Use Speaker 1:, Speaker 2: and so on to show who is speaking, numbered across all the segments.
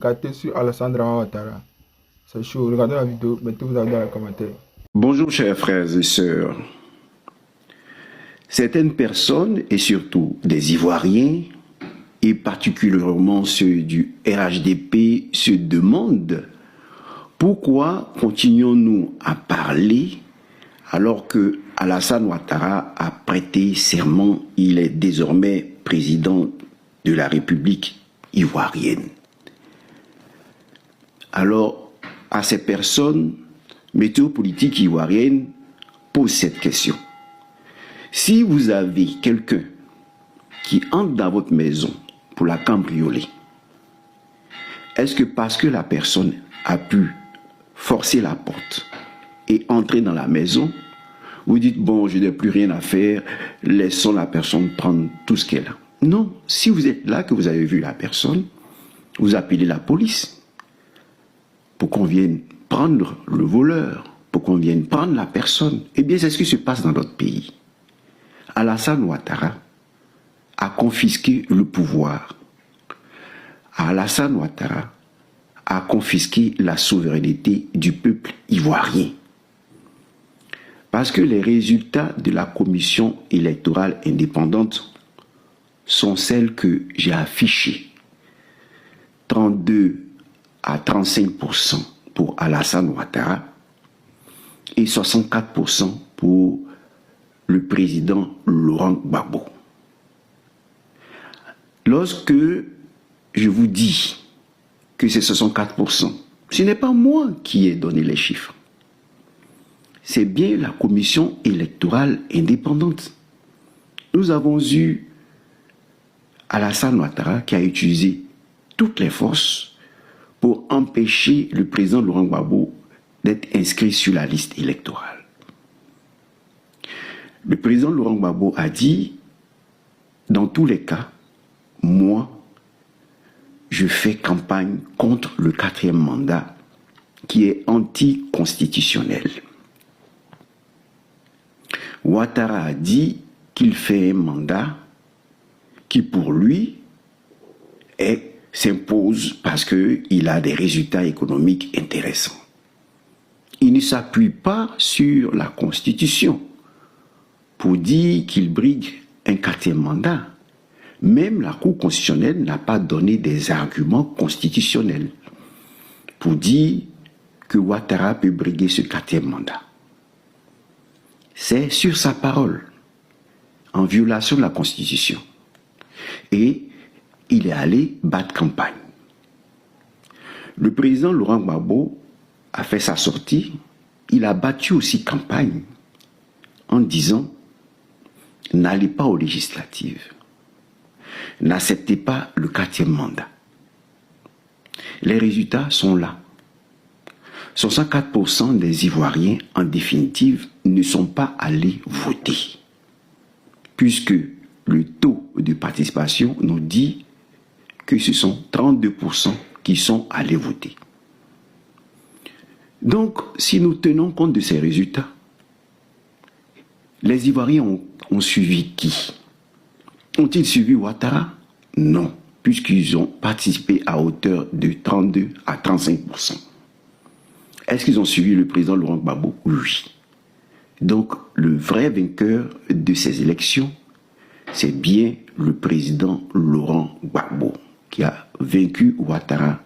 Speaker 1: Gâté sur Alessandra Ouattara. C'est chaud. Regardez la vidéo, mettez-vous dans les commentaires.
Speaker 2: Bonjour chers frères et sœurs. Certaines personnes, et surtout des Ivoiriens, et particulièrement ceux du RHDP, se demandent pourquoi continuons-nous à parler alors que Alassane Ouattara a prêté serment, il est désormais président de la République ivoirienne. Alors, à ces personnes, Météo Politique ivoirienne pose cette question. Si vous avez quelqu'un qui entre dans votre maison pour la cambrioler, est-ce que parce que la personne a pu forcer la porte et entrer dans la maison, vous dites, bon, je n'ai plus rien à faire, laissons la personne prendre tout ce qu'elle a? Non, si vous êtes là, que vous avez vu la personne, vous appelez la police pour qu'on vienne prendre le voleur, pour qu'on vienne prendre la personne. Eh bien, c'est ce qui se passe dans notre pays. Alassane Ouattara a confisqué le pouvoir. Alassane Ouattara a confisqué la souveraineté du peuple ivoirien. Parce que les résultats de la commission électorale indépendante sont celles que j'ai affichées. 32 à 35% pour Alassane Ouattara et 64% pour le président Laurent Gbagbo. Lorsque je vous dis que c'est 64%, ce n'est pas moi qui ai donné les chiffres. C'est bien la commission électorale indépendante. Nous avons eu Alassane Ouattara qui a utilisé toutes les forces pour empêcher le président Laurent Gbagbo d'être inscrit sur la liste électorale. Le président Laurent Gbagbo a dit, dans tous les cas, moi, je fais campagne contre le 4e mandat qui est anticonstitutionnel. Ouattara a dit qu'il fait un mandat qui pour lui s'impose parce qu'il a des résultats économiques intéressants. Il ne s'appuie pas sur la Constitution pour dire qu'il brigue un 4e mandat. Même la Cour constitutionnelle n'a pas donné des arguments constitutionnels pour dire que Ouattara peut briguer ce 4e mandat. C'est sur sa parole, en violation de la Constitution. Et il est allé battre campagne. Le président Laurent Gbagbo a fait sa sortie. Il a battu aussi campagne en disant « N'allez pas aux législatives. N'acceptez pas le 4e mandat. » Les résultats sont là. 64% des Ivoiriens, en définitive, ne sont pas allés voter. Puisque le taux de participation nous dit que ce sont 32% qui sont allés voter. Donc, si nous tenons compte de ces résultats, les Ivoiriens ont suivi qui? Ont-ils suivi Ouattara? Non, puisqu'ils ont participé à hauteur de 32 à 35%. Est-ce qu'ils ont suivi le président Laurent Gbagbo? Oui. Donc, le vrai vainqueur de ces élections, c'est bien le président Laurent Gbagbo qui a vaincu Ouattara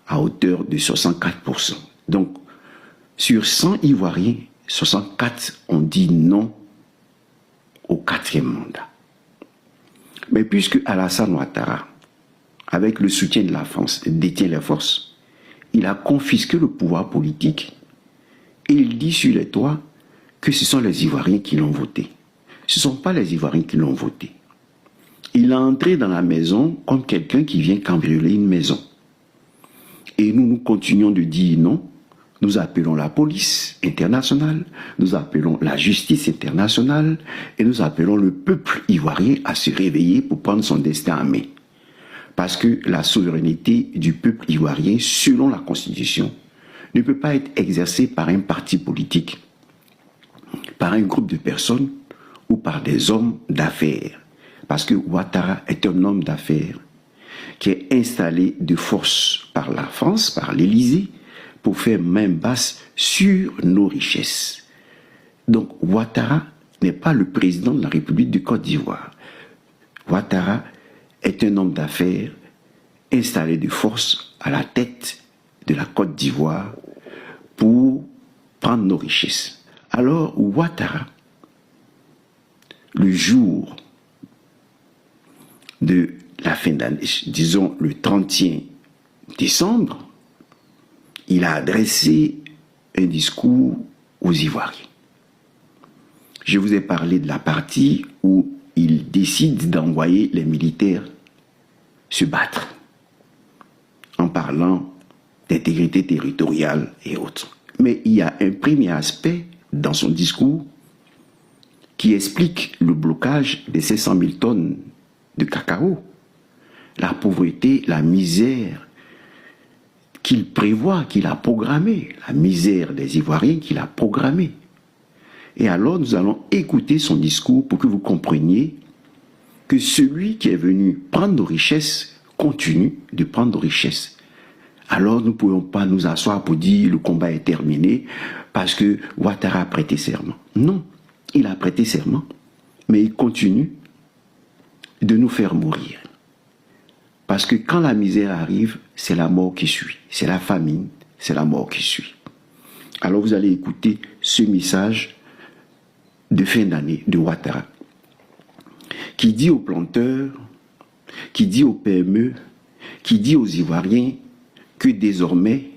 Speaker 2: à hauteur de 64%. Donc, sur 100 Ivoiriens, 64 ont dit non au 4e mandat. Mais puisque Alassane Ouattara, avec le soutien de la France, détient les forces, il a confisqué le pouvoir politique et il dit sur les toits que ce sont les Ivoiriens qui l'ont voté. Ce ne sont pas les Ivoiriens qui l'ont voté. Il est entré dans la maison comme quelqu'un qui vient cambrioler une maison. Et nous continuons de dire non. Nous appelons la police internationale, nous appelons la justice internationale et nous appelons le peuple ivoirien à se réveiller pour prendre son destin en main. Parce que la souveraineté du peuple ivoirien, selon la Constitution, ne peut pas être exercée par un parti politique, par un groupe de personnes ou par des hommes d'affaires. Parce que Ouattara est un homme d'affaires. qui est installé de force par la France, par l'Élysée, pour faire main basse sur nos richesses. Donc Ouattara n'est pas le président de la République de Côte d'Ivoire. Ouattara est un homme d'affaires installé de force à la tête de la Côte d'Ivoire pour prendre nos richesses. Alors Ouattara, le jour de la fin d'année, disons le 31 décembre, il a adressé un discours aux Ivoiriens. Je vous ai parlé de la partie où il décide d'envoyer les militaires se battre, en parlant d'intégrité territoriale et autres. Mais il y a un premier aspect dans son discours qui explique le blocage des 500 000 tonnes de cacao, la pauvreté, la misère qu'il prévoit, qu'il a programmée, la misère des Ivoiriens qu'il a programmée. Et alors nous allons écouter son discours pour que vous compreniez que celui qui est venu prendre nos richesses continue de prendre nos richesses. Alors nous ne pouvons pas nous asseoir pour dire le combat est terminé parce que Ouattara a prêté serment. Non, il a prêté serment, mais il continue de nous faire mourir. Parce que quand la misère arrive, c'est la mort qui suit. C'est la famine, c'est la mort qui suit. Alors vous allez écouter ce message de fin d'année de Ouattara, qui dit aux planteurs, qui dit aux PME, qui dit aux Ivoiriens que désormais,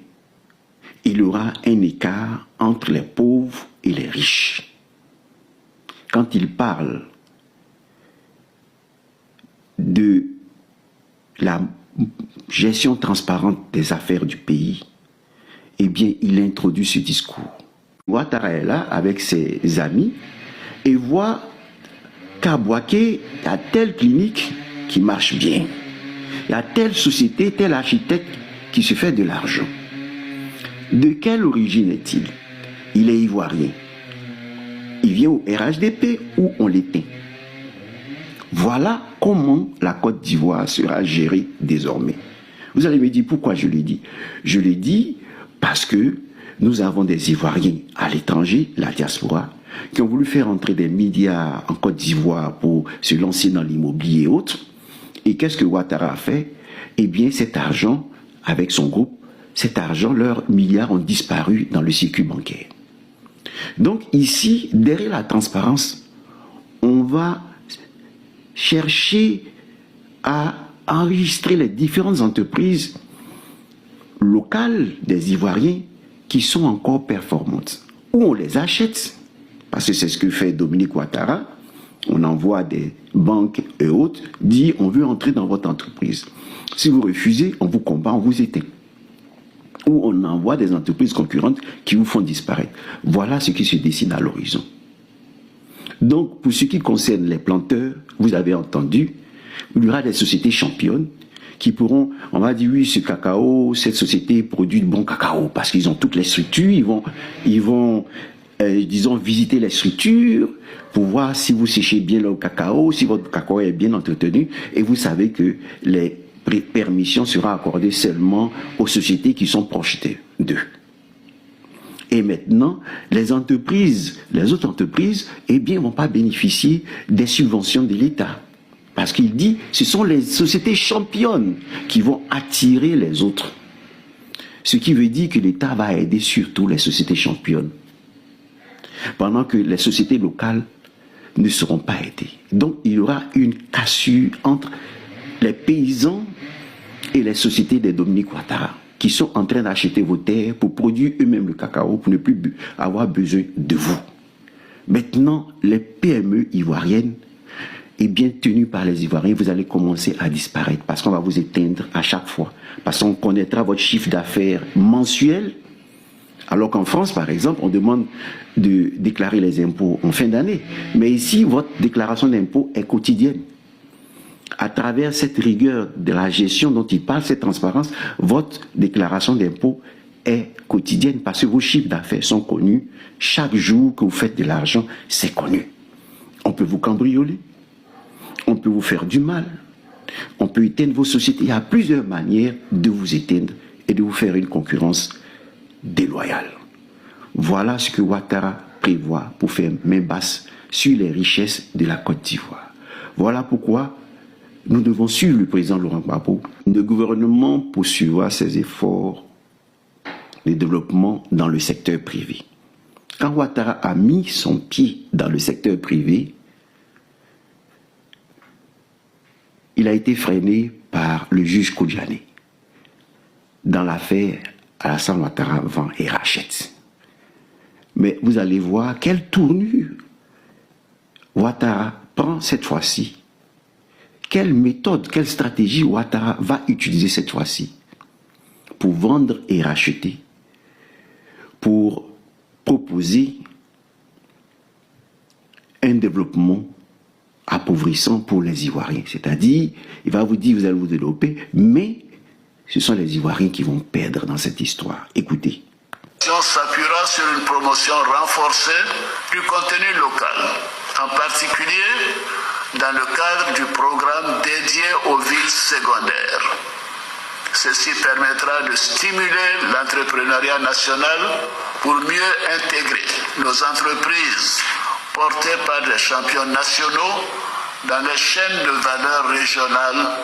Speaker 2: il y aura un écart entre les pauvres et les riches. Quand il parle de la gestion transparente des affaires du pays, eh bien, il introduit ce discours. Ouattara est là avec ses amis et voit qu'à Bouaké, il y a telle clinique qui marche bien. Il y a telle société, tel architecte qui se fait de l'argent. De quelle origine est-il? Il est ivoirien. Il vient au RHDP où on l'éteint. Voilà comment la Côte d'Ivoire sera gérée désormais. Vous allez me dire pourquoi je le dis. Je le dis parce que nous avons des Ivoiriens à l'étranger, la diaspora, qui ont voulu faire entrer des médias en Côte d'Ivoire pour se lancer dans l'immobilier et autres. Et qu'est-ce que Ouattara a fait? Eh bien, cet argent, avec son groupe, cet argent, leurs milliards ont disparu dans le circuit bancaire. Donc ici, derrière la transparence, on va chercher à enregistrer les différentes entreprises locales des Ivoiriens qui sont encore performantes. Ou on les achète, parce que c'est ce que fait Dominique Ouattara. On envoie des banques et autres, dit on veut entrer dans votre entreprise. Si vous refusez, on vous combat, on vous éteint. Ou on envoie des entreprises concurrentes qui vous font disparaître. Voilà ce qui se dessine à l'horizon. Donc, pour ce qui concerne les planteurs, vous avez entendu, il y aura des sociétés championnes qui pourront, on va dire oui, ce cacao, cette société produit de bon cacao parce qu'ils ont toutes les structures, ils vont disons, visiter les structures pour voir si vous séchez bien le cacao, si votre cacao est bien entretenu, et vous savez que les permissions seront accordées seulement aux sociétés qui sont proches d'eux. Et maintenant, les entreprises, les autres entreprises, eh bien, vont pas bénéficier des subventions de l'État. Parce qu'il dit, ce sont les sociétés championnes qui vont attirer les autres. Ce qui veut dire que l'État va aider surtout les sociétés championnes. Pendant que les sociétés locales ne seront pas aidées. Donc, il y aura une cassure entre les paysans et les sociétés des Dominique Ouattara, qui sont en train d'acheter vos terres pour produire eux-mêmes le cacao, pour ne plus avoir besoin de vous. Maintenant, les PME ivoiriennes, et bien tenues par les Ivoiriens, vous allez commencer à disparaître parce qu'on va vous éteindre à chaque fois. Parce qu'on connaîtra votre chiffre d'affaires mensuel, alors qu'en France, par exemple, on demande de déclarer les impôts en fin d'année. Mais ici, votre déclaration d'impôt est quotidienne. À travers cette rigueur de la gestion dont il parle, cette transparence, votre déclaration d'impôt est quotidienne parce que vos chiffres d'affaires sont connus. Chaque jour que vous faites de l'argent, c'est connu. On peut vous cambrioler, on peut vous faire du mal. On peut éteindre vos sociétés. Il y a plusieurs manières de vous éteindre et de vous faire une concurrence déloyale. Voilà ce que Ouattara prévoit pour faire main basse sur les richesses de la Côte d'Ivoire. Voilà pourquoi nous devons suivre le président Laurent Gbagbo. Le gouvernement poursuivra ses efforts de développement dans le secteur privé. Quand Ouattara a mis son pied dans le secteur privé, il a été freiné par le juge Koudiané dans l'affaire Alassane Ouattara vend et rachète. Mais vous allez voir quelle tournure Ouattara prend cette fois-ci. Quelle méthode, quelle stratégie Ouattara va utiliser cette fois-ci pour vendre et racheter, pour proposer un développement appauvrissant pour les Ivoiriens. C'est-à-dire, il va vous dire, vous allez vous développer, mais ce sont les Ivoiriens qui vont perdre dans cette histoire. Écoutez.
Speaker 3: On s'appuiera sur une promotion renforcée du contenu local, en particulier dans le cadre du programme dédié aux villes secondaires. Ceci permettra de stimuler l'entrepreneuriat national pour mieux intégrer nos entreprises portées par des champions nationaux dans les chaînes de valeur régionales.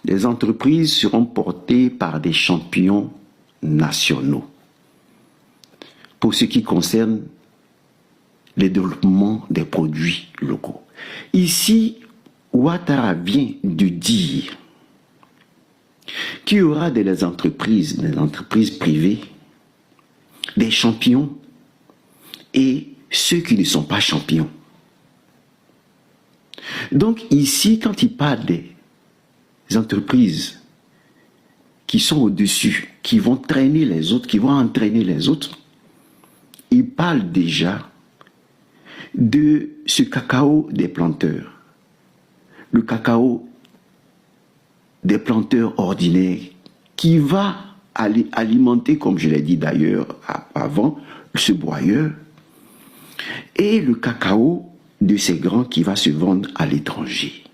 Speaker 2: Les entreprises seront portées par des champions nationaux. Pour ce qui concerne le développement des produits locaux. Ici, Ouattara vient de dire qu'il y aura des entreprises privées, des champions et ceux qui ne sont pas champions. Donc ici, quand il parle des entreprises qui sont au-dessus, qui vont traîner les autres, qui vont entraîner les autres, il parle déjà de ce cacao des planteurs. Le cacao des planteurs ordinaires qui va alimenter, comme je l'ai dit d'ailleurs avant, ce broyeur, et le cacao de ces grands qui va se vendre à l'étranger.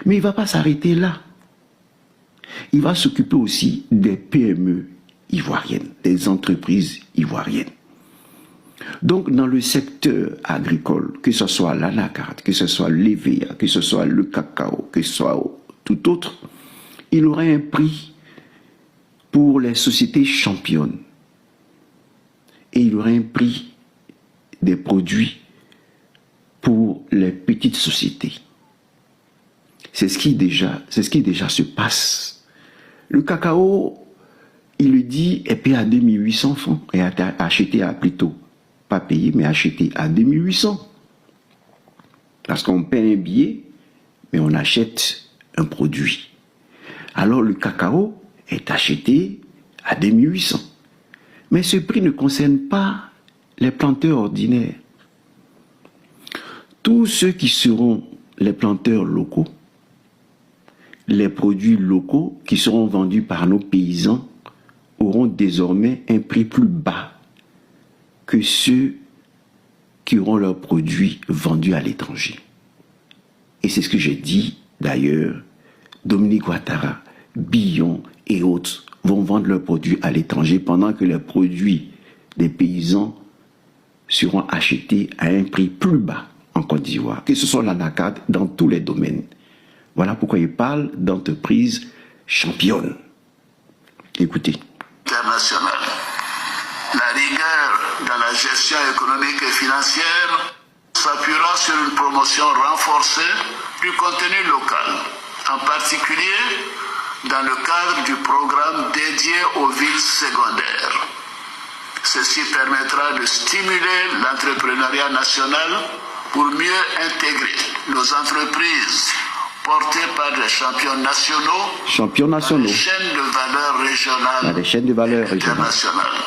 Speaker 2: Mais il ne va pas s'arrêter là. Il va s'occuper aussi des PME ivoiriennes, des entreprises ivoiriennes. Donc dans le secteur agricole, que ce soit l'anacarde, que ce soit l'EVA, que ce soit le cacao, que ce soit tout autre, il aurait un prix pour les sociétés championnes. Et il aurait un prix des produits pour les petites sociétés. C'est ce qui déjà se passe. Le cacao, il le dit, est payé à 2800 francs et acheté à plutôt, pas payé, mais acheté à 2800. Parce qu'on paie un billet, mais on achète un produit. Alors le cacao est acheté à 2800. Mais ce prix ne concerne pas les planteurs ordinaires. Tous ceux qui seront les planteurs locaux, les produits locaux qui seront vendus par nos paysans auront désormais un prix plus bas que ceux qui auront leurs produits vendus à l'étranger. Et c'est ce que j'ai dit d'ailleurs, Dominique Ouattara, Billon et autres vont vendre leurs produits à l'étranger pendant que les produits des paysans seront achetés à un prix plus bas en Côte d'Ivoire, que ce soit l'anacarde dans tous les domaines. Voilà pourquoi il parle d'entreprises championnes. Écoutez.
Speaker 3: International. La rigueur dans la gestion économique et financière s'appuiera sur une promotion renforcée du contenu local, en particulier dans le cadre du programme dédié aux villes secondaires. Ceci permettra de stimuler l'entrepreneuriat national pour mieux intégrer nos entreprises portées par des champions nationaux, dans les chaînes de valeur régionales et internationales.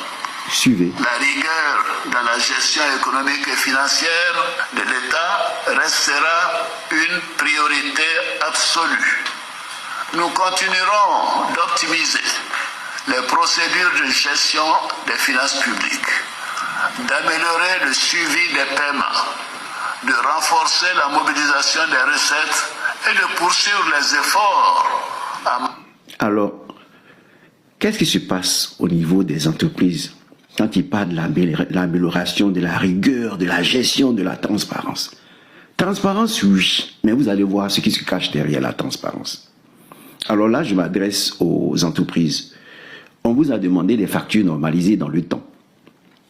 Speaker 2: Suivez.
Speaker 3: La rigueur dans la gestion économique et financière de l'État restera une priorité absolue. Nous continuerons d'optimiser les procédures de gestion des finances publiques, d'améliorer le suivi des paiements, de renforcer la mobilisation des recettes et de poursuivre les efforts.
Speaker 2: Alors, qu'est-ce qui se passe au niveau des entreprises quand il parle de l'amélioration de la rigueur, de la gestion, de la transparence? Transparence, oui, mais vous allez voir ce qui se cache derrière la transparence. Alors là, je m'adresse aux entreprises. On vous a demandé des factures normalisées dans le temps.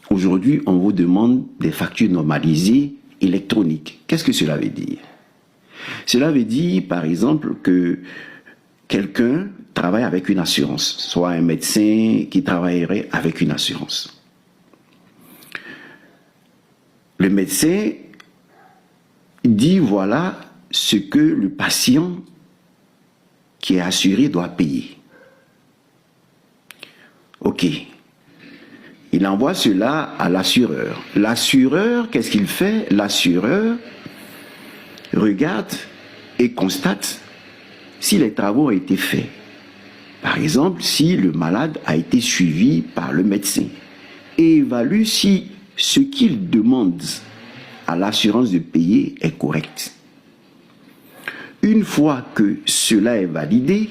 Speaker 2: Aujourd'hui, on vous demande des factures normalisées électroniques. Qu'est-ce que cela veut dire? Cela veut dire, par exemple, que quelqu'un travaille avec une assurance, soit un médecin qui travaillerait avec une assurance. Le médecin dit voilà ce que le patient qui est assuré doit payer. Ok. Il envoie cela à l'assureur. L'assureur, qu'est-ce qu'il fait? L'assureur regarde et constate si les travaux ont été faits. Par exemple, si le malade a été suivi par le médecin et évalue si ce qu'il demande à l'assurance de payer est correct. Une fois que cela est validé,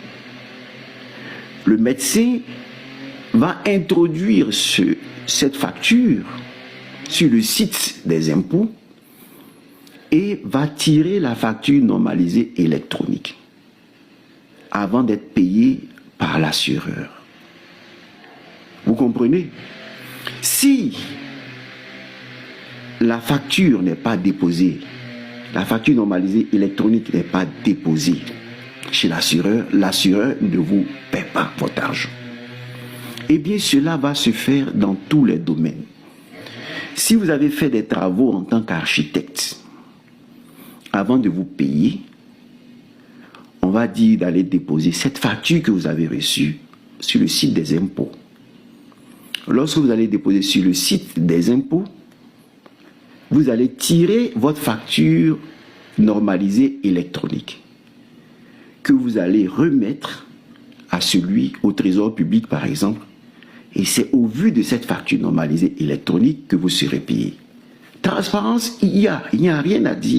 Speaker 2: le médecin va introduire cette facture sur le site des impôts et va tirer la facture normalisée électronique avant d'être payé par l'assureur. Vous comprenez? Si la facture n'est pas déposée, la facture normalisée électronique n'est pas déposée chez l'assureur, l'assureur ne vous paie pas votre argent. Eh bien, cela va se faire dans tous les domaines. Si vous avez fait des travaux en tant qu'architecte, avant de vous payer, on va dire d'aller déposer cette facture que vous avez reçue sur le site des impôts. Lorsque vous allez déposer sur le site des impôts, vous allez tirer votre facture normalisée électronique que vous allez remettre à celui au trésor public par exemple, et c'est au vu de cette facture normalisée électronique que vous serez payé. Transparence, il n'y a rien à dire.